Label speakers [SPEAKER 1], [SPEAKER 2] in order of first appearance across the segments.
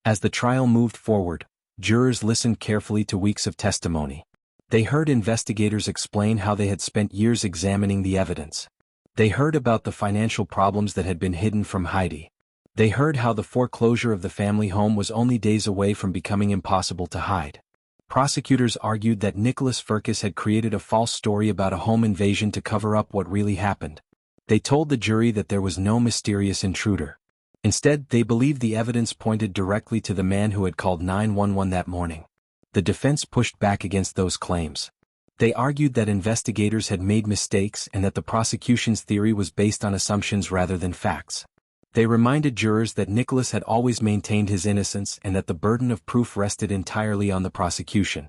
[SPEAKER 1] As the trial moved forward, jurors listened carefully to weeks of testimony. They heard investigators explain how they had spent years examining the evidence. They heard about the financial problems that had been hidden from Heidi. They heard how the foreclosure of the family home was only days away from becoming impossible to hide. Prosecutors argued that Nicholas Firkus had created a false story about a home invasion to cover up what really happened. They told the jury that there was no mysterious intruder. Instead, they believed the evidence pointed directly to the man who had called 911 that morning. The defense pushed back against those claims. They argued that investigators had made mistakes and that the prosecution's theory was based on assumptions rather than facts. They reminded jurors that Nicholas had always maintained his innocence and that the burden of proof rested entirely on the prosecution.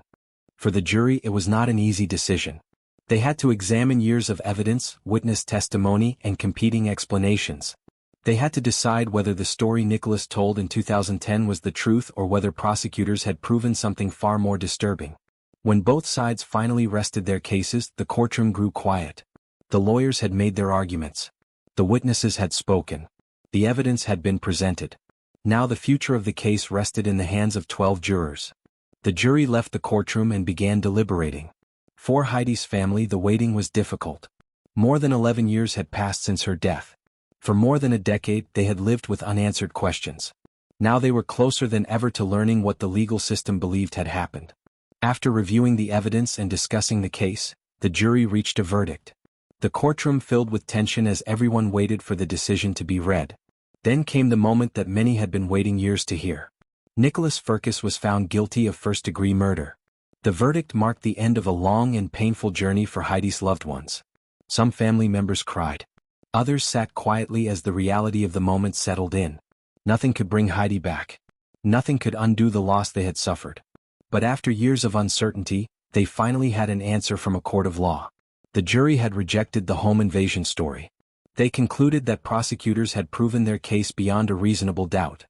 [SPEAKER 1] For the jury, it was not an easy decision. They had to examine years of evidence, witness testimony, and competing explanations. They had to decide whether the story Nicholas told in 2010 was the truth or whether prosecutors had proven something far more disturbing. When both sides finally rested their cases, the courtroom grew quiet. The lawyers had made their arguments. The witnesses had spoken. The evidence had been presented. Now the future of the case rested in the hands of 12 jurors. The jury left the courtroom and began deliberating. For Heidi's family, the waiting was difficult. More than 11 years had passed since her death. For more than a decade, they had lived with unanswered questions. Now they were closer than ever to learning what the legal system believed had happened. After reviewing the evidence and discussing the case, the jury reached a verdict. The courtroom filled with tension as everyone waited for the decision to be read. Then came the moment that many had been waiting years to hear. Nicholas Firkus was found guilty of first-degree murder. The verdict marked the end of a long and painful journey for Heidi's loved ones. Some family members cried. Others sat quietly as the reality of the moment settled in. Nothing could bring Heidi back. Nothing could undo the loss they had suffered. But after years of uncertainty, they finally had an answer from a court of law. The jury had rejected the home invasion story. They concluded that prosecutors had proven their case beyond a reasonable doubt.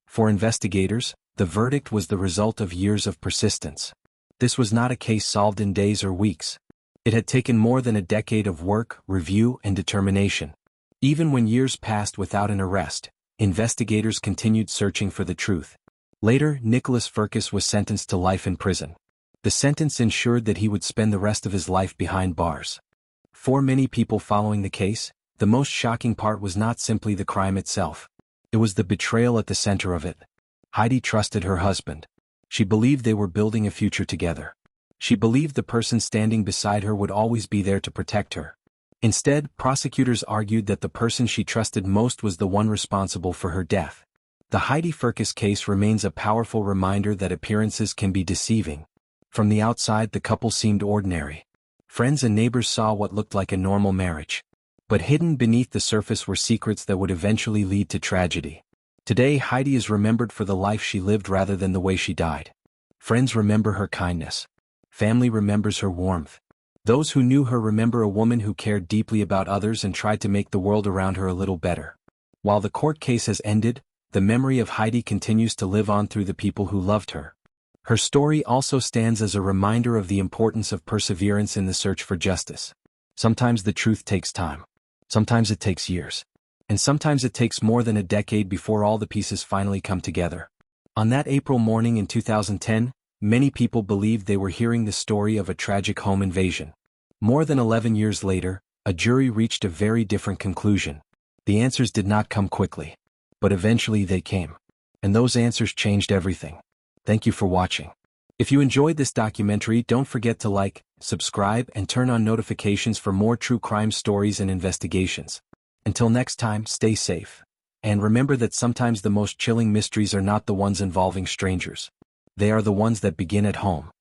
[SPEAKER 1] For investigators, the verdict was the result of years of persistence. This was not a case solved in days or weeks. It had taken more than a decade of work, review, and determination. Even when years passed without an arrest, investigators continued searching for the truth. Later, Nicholas Firkus was sentenced to life in prison. The sentence ensured that he would spend the rest of his life behind bars. For many people following the case, the most shocking part was not simply the crime itself. It was the betrayal at the center of it. Heidi trusted her husband. She believed they were building a future together. She believed the person standing beside her would always be there to protect her. Instead, prosecutors argued that the person she trusted most was the one responsible for her death. The Heidi Firkus case remains a powerful reminder that appearances can be deceiving. From the outside, the couple seemed ordinary. Friends and neighbors saw what looked like a normal marriage. But hidden beneath the surface were secrets that would eventually lead to tragedy. Today, Heidi is remembered for the life she lived rather than the way she died. Friends remember her kindness. Family remembers her warmth. Those who knew her remember a woman who cared deeply about others and tried to make the world around her a little better. While the court case has ended, the memory of Heidi continues to live on through the people who loved her. Her story also stands as a reminder of the importance of perseverance in the search for justice. Sometimes the truth takes time. Sometimes it takes years. And sometimes it takes more than a decade before all the pieces finally come together. On that April morning in 2010, many people believed they were hearing the story of a tragic home invasion. More than 11 years later, a jury reached a very different conclusion. The answers did not come quickly. But eventually they came. And those answers changed everything. Thank you for watching. If you enjoyed this documentary, don't forget to like, subscribe, and turn on notifications for more true crime stories and investigations. Until next time, stay safe. And remember that sometimes the most chilling mysteries are not the ones involving strangers. They are the ones that begin at home.